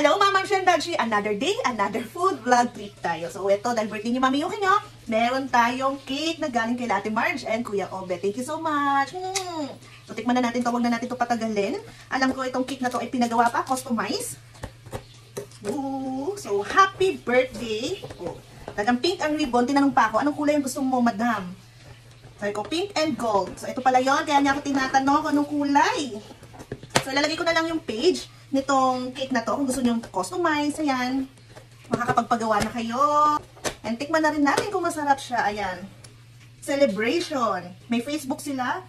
Hello, Mama Shandachi! Another day, another food vlog trip tayo. So, ito, dahil birthday ni Mami Yuki nyo, meron tayong cake na galing kay Ate Marge and Kuya Obe. Thank you so much! So, tikman na natin to. Huwag na natin to patagalin. Alam ko itong cake na to ay pinagawa pa, customize. Ooh, so, happy birthday! Oh, tagang pink ang ribbon. Tinanong pa ako, anong kulay ang gusto mo, madam? Sabi ko, pink and gold. So, ito pala yun. Kaya niya ako tinatanong kung anong kulay. So, ilalagay ko na lang yung page nitong cake na to. Kung gusto nyo customize, ayan. Makakapagpagawa na kayo. And tikman na rin natin kung masarap siya. Ayan. Celebration. May Facebook sila.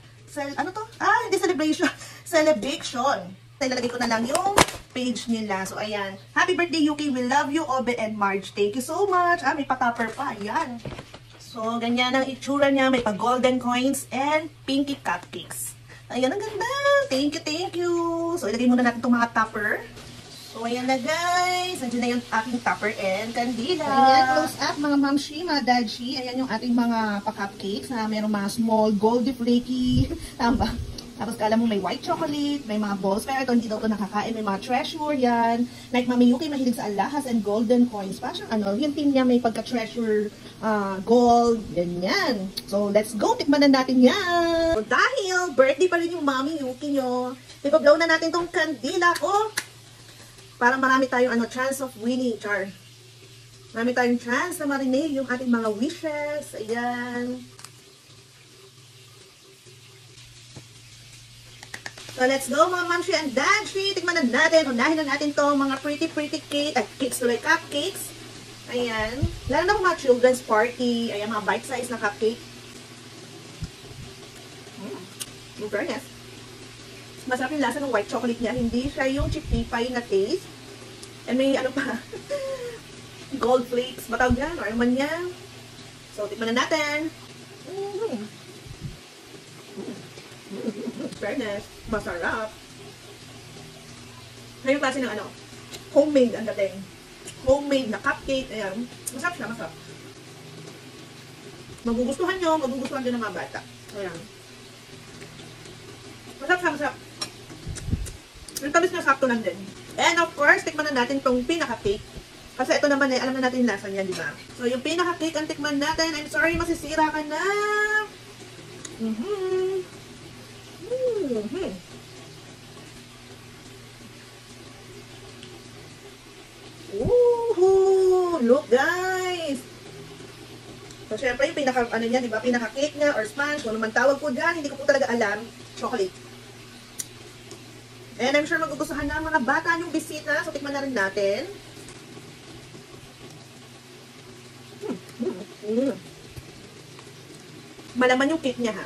Ano to? Ah, hindi celebration. Celebration. So, ilalagay ko na lang yung page nila. So, ayan. Happy birthday, Yuki. We love you, Obe and Marge. Thank you so much. Ah, may patopper pa. Ayan. So, ganyan ang itsura niya. May pa-golden coins and pinky cupcakes. Ayan, ang ganda. Thank you, thank you. So, ilagay muna natin itong mga topper. So, ayan na guys. Nandiyan na yung aking topper and kandila. Ayan, close up mga mamshi, mga dadshi. Ayan yung ating mga pa-cupcakes na mayroong mga small, goldy flaky. Tama. Tapos kala mo may white chocolate, may mga balls. Pero ito, hindi daw ito nakakain. May mga treasure yan. Like Mami Yuki, mahilig sa alahas and golden coins. Parang ano, yung team niya may pagka-treasure gold, ganyan. So, let's go. Tikman na natin yan. So, dahil birthday pa rin yung Mami Yuki nyo, ipablow na natin tong kandila ko. Para marami tayong chance of winning, char. Marami tayong chance na marinig yung ating mga wishes. Ayan. So, let's go mga mamshi and dadshi. Tikman na natin. Unahin na natin to mga pretty cake. Cakes to like cupcakes. Ayan. Lalo na mga children's party. Ayan, mga bite size na cupcake. In fairness. Masarap yung lasa ng white chocolate niya. Hindi siya yung chipipay na taste. And may ano pa. Gold flakes. Matawag yan. Or man yan. So, tikman na natin. Fairness, masarap. Ngayong klase ng homemade ang dating. Homemade na cupcake. Ayan. Masarap siya, masarap. Magugustuhan nyo, magugustuhan din ng mga bata. Ayan. Masarap siya, masarap. Yung tamis na sakto lang din. And of course, tikman na natin itong pinaka-cake. Kasi ito naman alam na natin yung lasa niya, di ba? So, yung pinaka-cake ang tikman natin. I'm sorry, masisira ka na. Ooh, look guys. So syempre yung pinaka niya, di ba? Pinaka cake niya or sponge, kung naman tawag po dyan, hindi ko po talaga alam. Chocolate. And I'm sure magugustuhan na mga bata yung bisita. So tikman na rin natin. Malaman yung cake niya ha.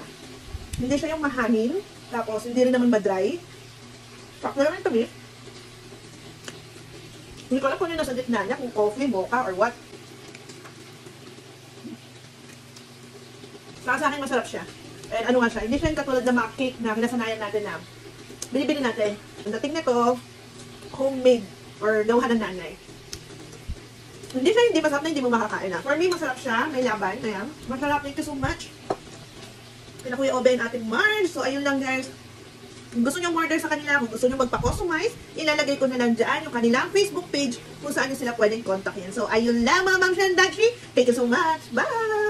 Hindi siya yung mahangin. Tapos, hindi rin naman madry. Sakto naman ito, eh. Hindi ko alam kung yung nasa gitna niya, kung coffee, mocha, or what. Saka sa akin, masarap siya. And ano nga siya, hindi siya yung katulad ng mga cake na pinasanayan natin na binibili natin. Ang dating nito, homemade, or gawa ng nanay. Hindi siya hindi masarap na hindi mo makakain na. For me, masarap siya. May laban. Ayan. Masarap. Thank you so much. Kina Kuya Obe and Ate Marge. So, ayun lang guys. Kung gusto nyo order sa kanila, kung gusto nyo magpa-customize, ilalagay ko na lang dyan yung kanilang Facebook page kung saan nyo sila pwedeng kontakin. So, ayun lang mga Ma'am Shandachi. Thank you so much. Bye!